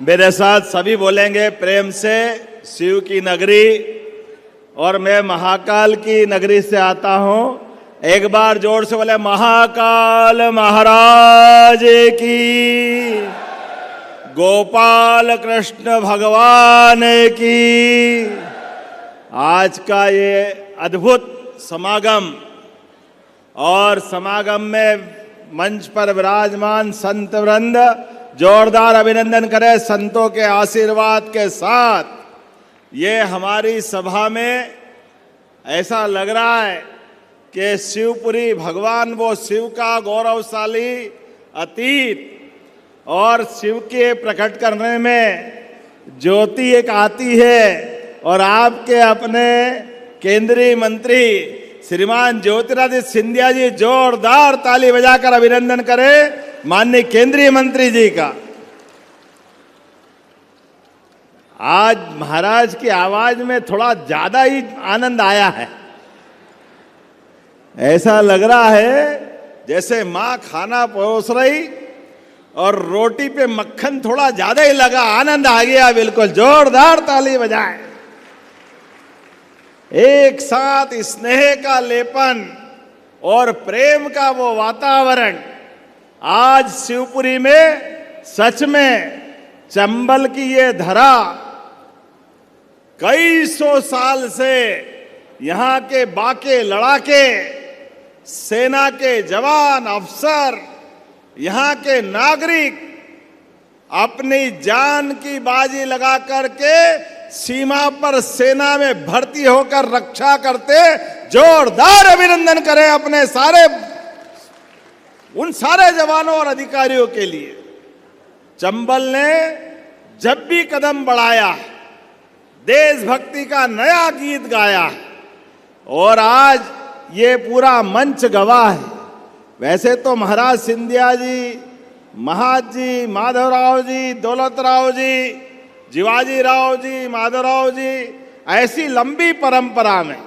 मेरे साथ सभी बोलेंगे प्रेम से, शिव की नगरी। और मैं महाकाल की नगरी से आता हूं। एक बार जोर से बोले, महाकाल महाराज की, गोपाल कृष्ण भगवान की। आज का ये अद्भुत समागम और समागम में मंच पर विराजमान संत वृंद, जोरदार अभिनंदन करें संतों के आशीर्वाद के साथ। ये हमारी सभा में ऐसा लग रहा है कि शिवपुरी भगवान, वो शिव का गौरवशाली अतीत और शिव के प्रकट करने में ज्योति एक आती है। और आपके अपने केंद्रीय मंत्री श्रीमान ज्योतिरादित्य सिंधिया जी, जोरदार ताली बजाकर अभिनंदन करें माननीय केंद्रीय मंत्री जी का। आज महाराज की आवाज में थोड़ा ज्यादा ही आनंद आया है। ऐसा लग रहा है जैसे मां खाना परोस रही और रोटी पे मक्खन थोड़ा ज्यादा ही लगा, आनंद आ गया बिल्कुल। जोरदार ताली बजाएं। एक साथ स्नेह का लेपन और प्रेम का वो वातावरण आज शिवपुरी में सच में चंबल की ये धरा कई सौ साल से यहां के बाके लड़ाके, सेना के जवान, अफसर, यहां के नागरिक अपनी जान की बाजी लगा करके सीमा पर सेना में भर्ती होकर रक्षा करते। जोरदार अभिनंदन करें अपने उन सारे जवानों और अधिकारियों के लिए। चंबल ने जब भी कदम बढ़ाया, देशभक्ति का नया गीत गाया और आज ये पूरा मंच गवाह है। वैसे तो महाराज सिंधिया जी, महाज जी, माधवराव जी, दौलतराव जी, जीवाजी राव जी, माधवराव जी, ऐसी लंबी परंपरा में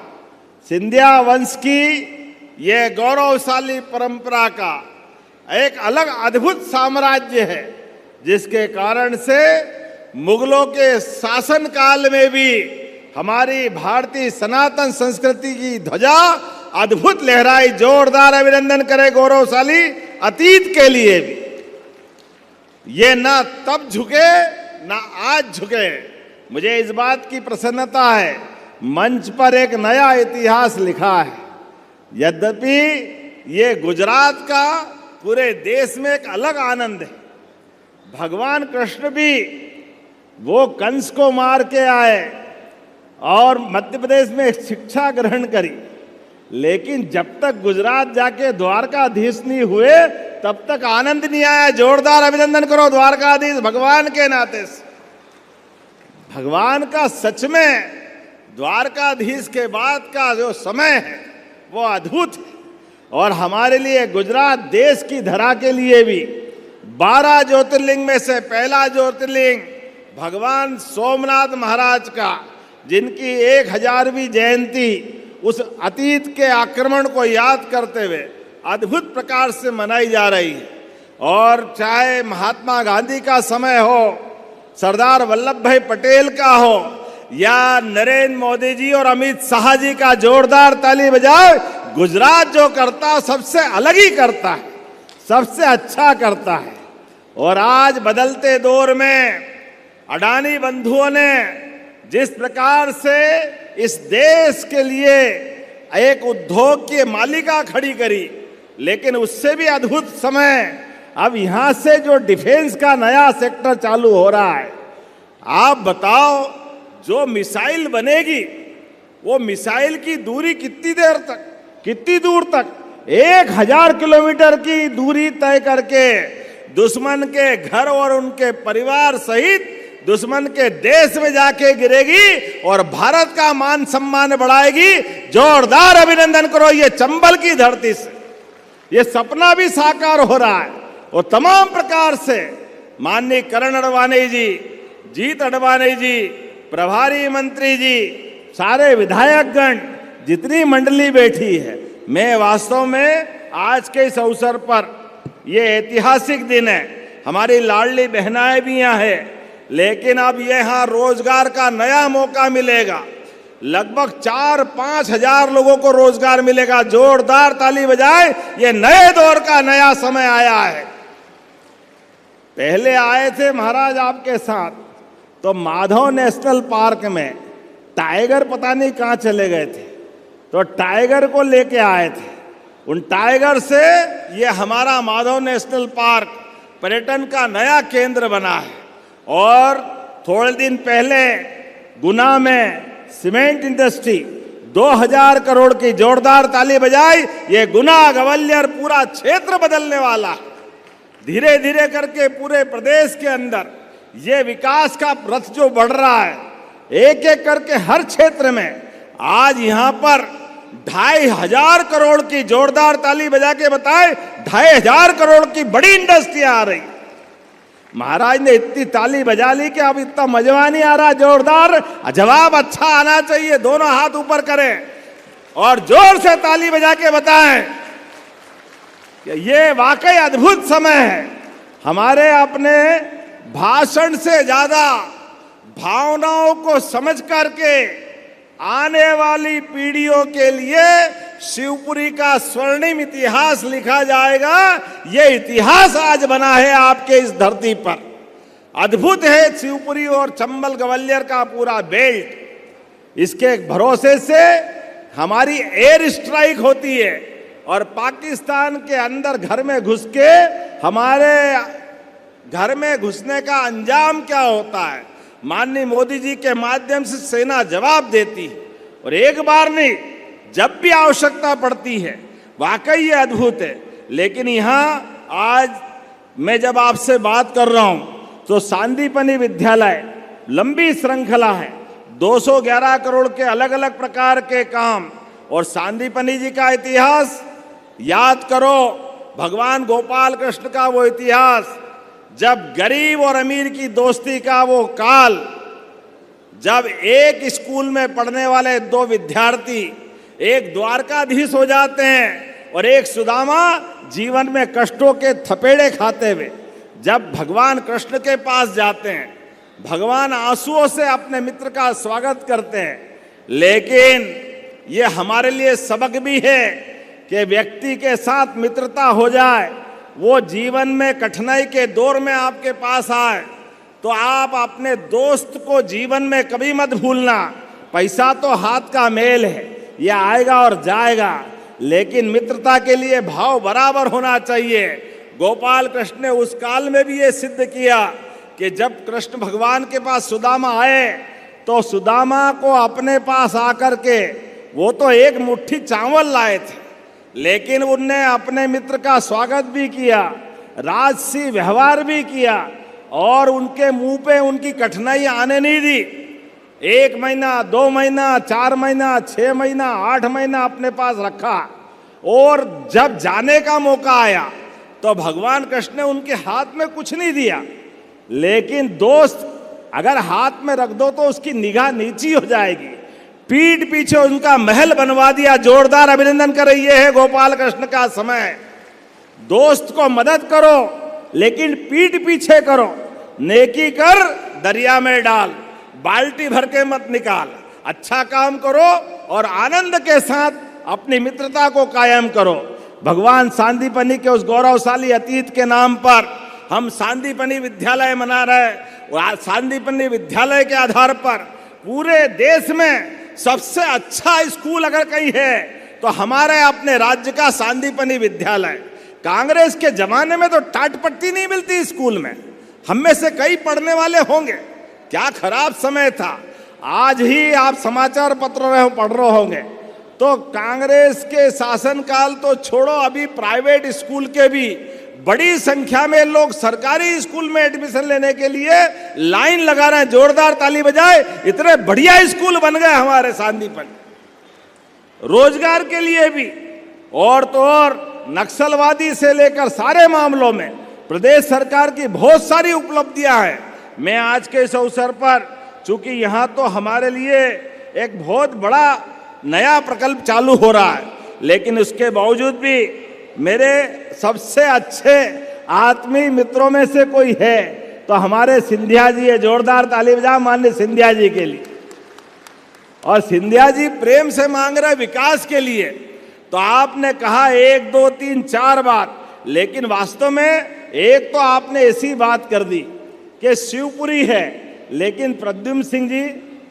सिंधिया वंश की ये गौरवशाली परंपरा का एक अलग अद्भुत साम्राज्य है, जिसके कारण से मुगलों के शासन काल में भी हमारी भारतीय सनातन संस्कृति की ध्वजा अद्भुत लहराई। जोरदार अभिनंदन करें गौरवशाली अतीत के लिए भी। ये ना तब झुके ना आज झुके। मुझे इस बात की प्रसन्नता है, मंच पर एक नया इतिहास लिखा है। यद्यपि ये गुजरात का पूरे देश में एक अलग आनंद है। भगवान कृष्ण भी वो कंस को मार के आए और मध्य प्रदेश में शिक्षा ग्रहण करी, लेकिन जब तक गुजरात जाके द्वारकाधीश नहीं हुए तब तक आनंद नहीं आया। जोरदार अभिनंदन करो द्वारकाधीश भगवान के नाते से। भगवान का सच में द्वारकाधीश के बाद का जो समय है वो अद्भुत है। और हमारे लिए गुजरात देश की धरा के लिए भी 12 ज्योतिर्लिंग में से पहला ज्योतिर्लिंग भगवान सोमनाथ महाराज का, जिनकी 1000वीं जयंती उस अतीत के आक्रमण को याद करते हुए अद्भुत प्रकार से मनाई जा रही है। और चाहे महात्मा गांधी का समय हो, सरदार वल्लभ भाई पटेल का हो, या नरेंद्र मोदी जी और अमित शाह जी का, जोरदार ताली बजाओ। गुजरात जो करता सबसे अलग ही करता है, सबसे अच्छा करता है। और आज बदलते दौर में अडानी बंधुओं ने जिस प्रकार से इस देश के लिए एक उद्योग की मालिका खड़ी करी, लेकिन उससे भी अद्भुत समय अब यहां से जो डिफेंस का नया सेक्टर चालू हो रहा है। आप बताओ, जो मिसाइल बनेगी वो मिसाइल की दूरी कितनी देर तक, कितनी दूर तक, 1000 किलोमीटर की दूरी तय करके दुश्मन के घर और उनके परिवार सहित दुश्मन के देश में जाके गिरेगी और भारत का मान सम्मान बढ़ाएगी। जोरदार अभिनंदन करो ये चंबल की धरती से। ये सपना भी साकार हो रहा है और तमाम प्रकार से माननीय करण अडवाणी जी, जीत अडवाणी जी, प्रभारी मंत्री जी, सारे विधायकगण, जितनी मंडली बैठी है, मैं वास्तव में आज के इस अवसर पर, ये ऐतिहासिक दिन है, हमारी लाडली बहनाएं भी यहाँ है, लेकिन अब यहाँ रोजगार का नया मौका मिलेगा। लगभग 4-5 हजार लोगों को रोजगार मिलेगा। जोरदार ताली बजाए, ये नए दौर का नया समय आया है। पहले आए थे महाराज आपके साथ, तो माधव नेशनल पार्क में टाइगर पता नहीं कहाँ चले गए थे, तो टाइगर को लेके आए थे। उन टाइगर से ये हमारा माधव नेशनल पार्क पर्यटन का नया केंद्र बना है। और थोड़े दिन पहले गुना में सीमेंट इंडस्ट्री 2000 करोड़ की, जोरदार ताली बजाई, ये गुना ग्वालियर पूरा क्षेत्र बदलने वाला है। धीरे धीरे करके पूरे प्रदेश के अंदर ये विकास का रथ जो बढ़ रहा है, एक एक करके हर क्षेत्र में आज यहाँ पर 2500 करोड़ की, जोरदार ताली बजा के बताए, 2500 करोड़ की बड़ी इंडस्ट्री आ रही। महाराज ने इतनी ताली बजा ली कि अब इतना मजवा नहीं आ रहा। जोरदार जवाब अच्छा आना चाहिए। दोनों हाथ ऊपर करें और जोर से ताली बजा के बताएं कि ये वाकई अद्भुत समय है। हमारे अपने भाषण से ज्यादा भावनाओं को समझ करके आने वाली पीढ़ियों के लिए शिवपुरी का स्वर्णिम इतिहास लिखा जाएगा। ये इतिहास आज बना है आपके इस धरती पर। अद्भुत है शिवपुरी और चंबल ग्वालियर का पूरा बेल्ट। इसके भरोसे से हमारी एयर स्ट्राइक होती है और पाकिस्तान के अंदर घर में घुस के हमारे घर में घुसने का अंजाम क्या होता है, माननीय मोदी जी के माध्यम से सेना जवाब देती है। और एक बार नहीं, जब भी आवश्यकता पड़ती है। वाकई ये अद्भुत है। लेकिन यहाँ आज मैं जब आपसे बात कर रहा हूँ तो सांदीपनि विद्यालय लंबी श्रृंखला है, 211 करोड़ के अलग अलग प्रकार के काम। और सांदीपनि जी का इतिहास याद करो, भगवान गोपाल कृष्ण का वो इतिहास, जब गरीब और अमीर की दोस्ती का वो काल, जब एक स्कूल में पढ़ने वाले 2 विद्यार्थी एक द्वारकाधीश हो जाते हैं और एक सुदामा जीवन में कष्टों के थपेड़े खाते हुए जब भगवान कृष्ण के पास जाते हैं, भगवान आंसुओं से अपने मित्र का स्वागत करते हैं। लेकिन ये हमारे लिए सबक भी है कि व्यक्ति के साथ मित्रता हो जाए, वो जीवन में कठिनाई के दौर में आपके पास आए, तो आप अपने दोस्त को जीवन में कभी मत भूलना। पैसा तो हाथ का मेल है, ये आएगा और जाएगा, लेकिन मित्रता के लिए भाव बराबर होना चाहिए। गोपाल कृष्ण ने उस काल में भी ये सिद्ध किया कि जब कृष्ण भगवान के पास सुदामा आए तो सुदामा को अपने पास आकर के वो तो एक मुट्ठी चावल लाए थे, लेकिन उनने अपने मित्र का स्वागत भी किया, राजसी व्यवहार भी किया और उनके मुंह पे उनकी कठिनाई आने नहीं दी। 1 महीना, 2 महीना, 4 महीना, 6 महीना, 8 महीना अपने पास रखा। और जब जाने का मौका आया तो भगवान कृष्ण ने उनके हाथ में कुछ नहीं दिया, लेकिन दोस्त अगर हाथ में रख दो तो उसकी निगाह नीची हो जाएगी। पीठ पीछे उनका महल बनवा दिया। जोरदार अभिनंदन करें, ये है गोपाल कृष्ण का समय। दोस्त को मदद करो लेकिन पीठ पीछे करो। नेकी कर दरिया में डाल, बाल्टी भर के मत निकाल। अच्छा काम करो और आनंद के साथ अपनी मित्रता को कायम करो। भगवान सांदीपनि के उस गौरवशाली अतीत के नाम पर हम सांदीपनि विद्यालय मना रहे हैं। सांदीपनि विद्यालय के आधार पर पूरे देश में सबसे अच्छा स्कूल अगर कहीं है तो हमारे अपने राज्य का सांदीपनि विद्यालय। कांग्रेस के जमाने में तो टाट पट्टी नहीं मिलती स्कूल में, हम में से कई पढ़ने वाले होंगे। क्या खराब समय था। आज ही आप समाचार पत्र पढ़ रहे होंगे तो कांग्रेस के शासनकाल तो छोड़ो, अभी प्राइवेट स्कूल के भी बड़ी संख्या में लोग सरकारी स्कूल में एडमिशन लेने के लिए लाइन लगा रहे हैं। जोरदार ताली बजाए, इतने बढ़िया स्कूल बन गए हमारे सांदीपनि। रोजगार के लिए भी और तो और नक्सलवादी से लेकर सारे मामलों में प्रदेश सरकार की बहुत सारी उपलब्धियां हैं। मैं आज के इस अवसर पर, चूंकि यहाँ तो हमारे लिए एक बहुत बड़ा नया प्रकल्प चालू हो रहा है, लेकिन उसके बावजूद भी मेरे सबसे अच्छे आत्मीय मित्रों में से कोई है तो हमारे सिंधिया जी है। जोरदार ताली बजाओ माननीय सिंधिया जी के लिए। और सिंधिया जी प्रेम से मांग रहे विकास के लिए। तो आपने कहा 1 2 3 4 बात, लेकिन वास्तव में एक तो आपने ऐसी बात कर दी कि शिवपुरी है, लेकिन प्रद्युम्न सिंह जी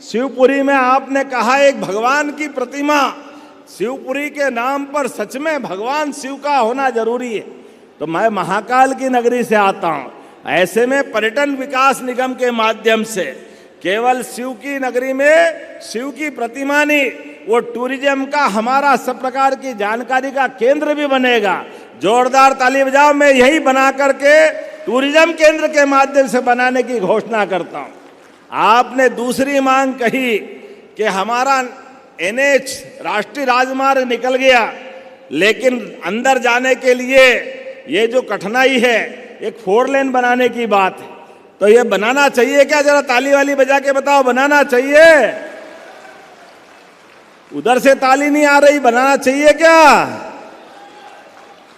शिवपुरी में आपने कहा एक भगवान की प्रतिमा, शिवपुरी के नाम पर सच में भगवान शिव का होना जरूरी है। तो मैं महाकाल की नगरी से आता हूं, ऐसे में पर्यटन विकास निगम के माध्यम से केवल शिव की नगरी में शिव की प्रतिमा नहीं, वो टूरिज्म का हमारा सब प्रकार की जानकारी का केंद्र भी बनेगा। जोरदार ताली बजाओ। मैं यही बना करके टूरिज्म केंद्र के माध्यम से बनाने की घोषणा करता हूं। आपने दूसरी मांग कही कि हमारा NH राष्ट्रीय राजमार्ग निकल गया, लेकिन अंदर जाने के लिए ये जो कठिनाई है, एक 4 लेन बनाने की बात है। तो ये बनाना चाहिए क्या? जरा ताली वाली बजा के बताओ, बनाना चाहिए? उधर से ताली नहीं आ रही, बनाना चाहिए क्या?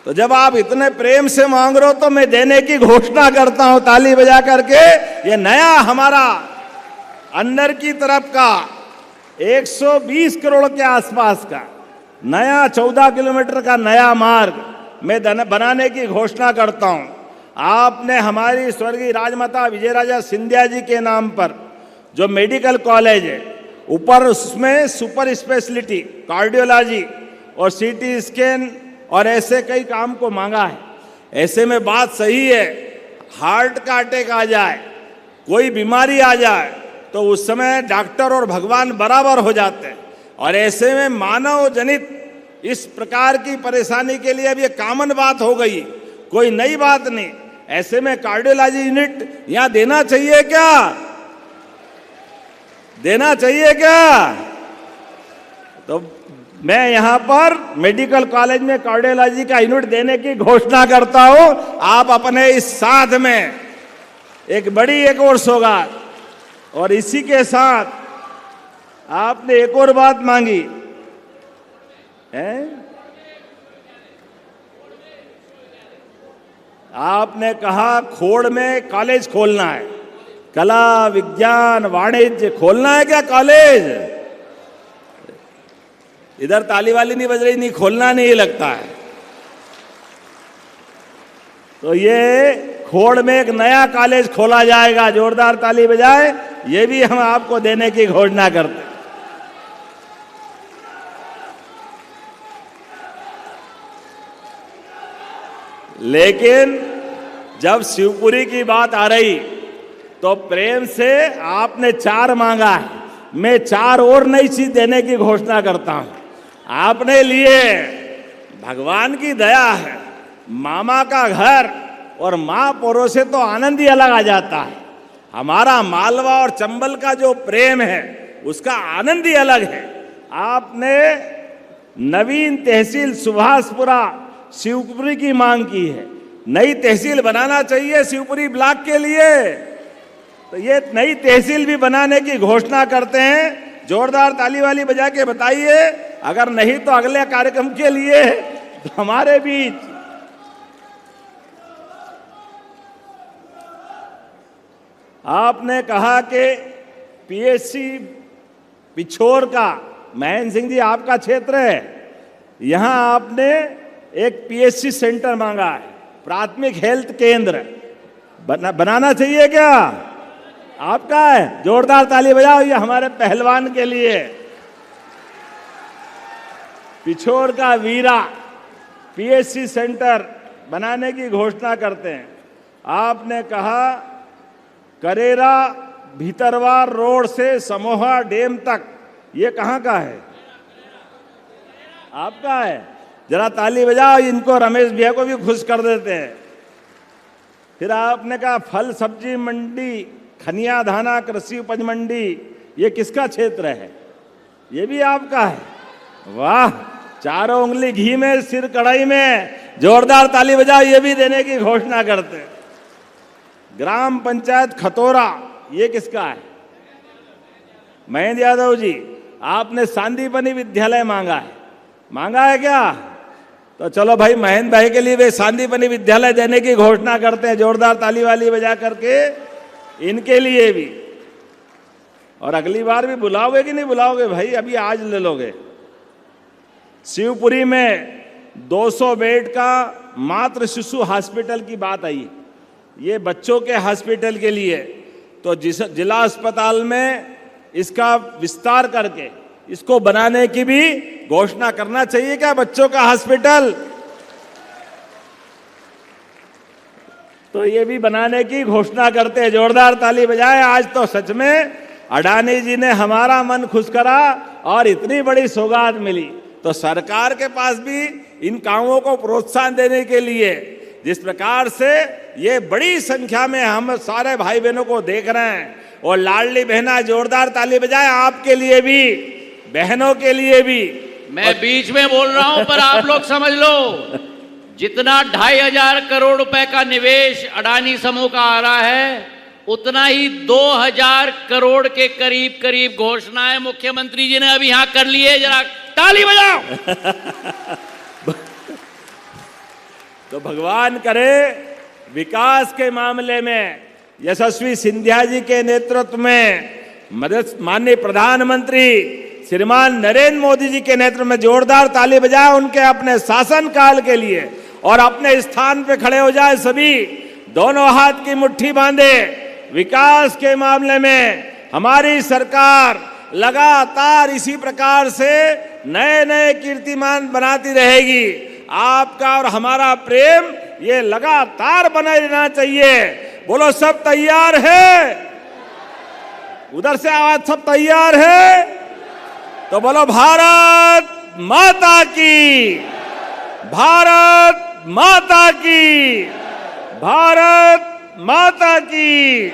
तो जब आप इतने प्रेम से मांग रहे हो तो मैं देने की घोषणा करता हूं ताली बजा करके। ये नया हमारा अंदर की तरफ का 120 करोड़ के आसपास का नया 14 किलोमीटर का नया मार्ग मैं बनाने की घोषणा करता हूं। आपने हमारी स्वर्गीय राजमाता विजयराजा सिंधिया जी के नाम पर जो मेडिकल कॉलेज है, ऊपर उसमें सुपर स्पेशलिटी कार्डियोलॉजी और CT स्कैन और ऐसे कई काम को मांगा है। ऐसे में बात सही है, हार्ट का अटैक आ जाए, कोई बीमारी आ जाए, तो उस समय डॉक्टर और भगवान बराबर हो जाते हैं। और ऐसे में मानव जनित इस प्रकार की परेशानी के लिए अब ये कॉमन बात हो गई, कोई नई बात नहीं। ऐसे में कार्डियोलॉजी यूनिट यहां देना चाहिए क्या? देना चाहिए क्या? तो मैं यहां पर मेडिकल कॉलेज में कार्डियोलॉजी का यूनिट देने की घोषणा करता हूं। आप अपने इस साथ में एक बड़ी एक और सौगात, और इसी के साथ आपने एक और बात मांगी है, आपने कहा खोड़ में कॉलेज खोलना है, कला विज्ञान वाणिज्य खोलना है क्या कॉलेज? इधर ताली वाली नहीं बज रही, नहीं खोलना नहीं लगता है। तो ये खोड़ में एक नया कॉलेज खोला जाएगा। जोरदार ताली बजाए। ये भी हम आपको देने की घोषणा करते हैं। लेकिन जब शिवपुरी की बात आ रही तो प्रेम से आपने 4 मांगा है, मैं 4 और नई चीज देने की घोषणा करता हूं आपने लिए। भगवान की दया है, मामा का घर और माँ पोरो से तो आनंद ही अलग आ जाता है। हमारा मालवा और चंबल का जो प्रेम है उसका आनंद ही अलग है। आपने नवीन तहसील सुभाषपुरा शिवपुरी की मांग की है, नई तहसील बनाना चाहिए शिवपुरी ब्लॉक के लिए। तो ये नई तहसील भी बनाने की घोषणा करते हैं। जोरदार ताली वाली बजा के बताइए, अगर नहीं तो अगले कार्यक्रम के लिए तो हमारे बीच आपने कहा कि PSC पिछोर का, महेंद्र सिंह जी आपका क्षेत्र है, यहां आपने एक PSC सेंटर मांगा है, प्राथमिक हेल्थ केंद्र बनाना चाहिए क्या? आपका है। जोरदार ताली बजाओ ये हमारे पहलवान के लिए। पिछोर का वीरा PSC सेंटर बनाने की घोषणा करते हैं। आपने कहा करेरा भीतरवार रोड से समोहा डैम तक, ये कहाँ का है? आपका है। जरा ताली बजाओ, इनको रमेश भैया को भी खुश कर देते हैं। फिर आपने कहा फल सब्जी मंडी खनिया धाना कृषि उपज मंडी, ये किसका क्षेत्र है? ये भी आपका है। वाह, चारों उंगली घी में सिर कढ़ाई में। जोरदार ताली बजाओ, ये भी देने की घोषणा करते हैं। ग्राम पंचायत खतौरा, ये किसका है? महेंद्र यादव जी। आपने सांदीपनी विद्यालय मांगा है, मांगा है क्या? तो चलो भाई, महेंद्र भाई के लिए वे सांदीपनी विद्यालय देने की घोषणा करते हैं। जोरदार ताली वाली बजा करके इनके लिए भी। और अगली बार भी बुलाओगे कि नहीं बुलाओगे भाई? अभी आज ले लोगे। शिवपुरी में 200 बेड का मातृ शिशु हॉस्पिटल की बात आई, ये बच्चों के हॉस्पिटल के लिए। तो जिला अस्पताल में इसका विस्तार करके इसको बनाने की भी घोषणा करना चाहिए क्या, बच्चों का हॉस्पिटल? तो ये भी बनाने की घोषणा करते हैं। जोरदार ताली बजाएं। आज तो सच में अडानी जी ने हमारा मन खुश करा और इतनी बड़ी सौगात मिली। तो सरकार के पास भी इन कामों को प्रोत्साहन देने के लिए जिस प्रकार से ये बड़ी संख्या में हम सारे भाई बहनों को देख रहे हैं, और लाडली बहना जोरदार ताली बजाएं आपके लिए भी, बहनों के लिए भी। मैं बीच में बोल रहा हूं पर आप लोग समझ लो, जितना 2500 करोड़ रुपए का निवेश अडानी समूह का आ रहा है, उतना ही 2000 करोड़ के करीब करीब घोषणाएं मुख्यमंत्री जी ने अभी यहां कर ली है। जरा ताली बजाओ। तो भगवान करे विकास के मामले में यशस्वी सिंधिया जी के नेतृत्व में माननीय प्रधानमंत्री श्रीमान नरेंद्र मोदी जी के नेतृत्व में जोरदार ताली बजाए उनके अपने शासनकाल के लिए, और अपने स्थान पे खड़े हो जाए सभी, दोनों हाथ की मुट्ठी बांधे। विकास के मामले में हमारी सरकार लगातार इसी प्रकार से नए नए कीर्तिमान बनाती रहेगी। आपका और हमारा प्रेम ये लगातार बना रहना चाहिए। बोलो सब तैयार है? उधर से आवाज, सब तैयार है? तो बोलो भारत माता की, भारत माता की, भारत माता की।